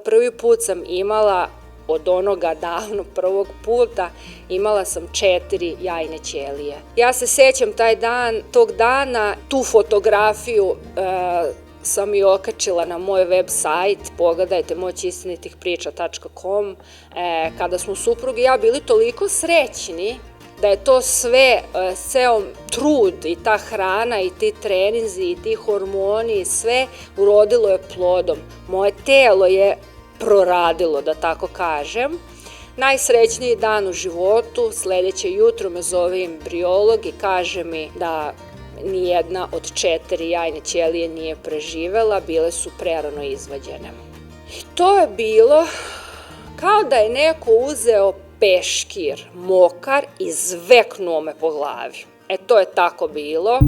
Prvi put sam imala, od onoga davno prvog puta, imala sam 4 jajne ćelije. Ja se sećam tog dana, tu fotografiju sam i okačila na moj web sajt, pogledajte moćistinitihpriča.com, kada smo suprug i ja bili toliko srećni da je to sve, ceo trud i ta hrana i ti treninzi i ti hormoni, sve urodilo je plodom. Moje telo je proradilo, da tako kažem. Najsrećniji dan u životu, sledeće jutro me zove embriolog i kaže mi da nijedna od 4 jajne ćelije nije preživela, bile su prerano izvađene. I to je bilo kao da je neko uzeo peškir, mokar i zveknuo me po glavi. To je tako bilo.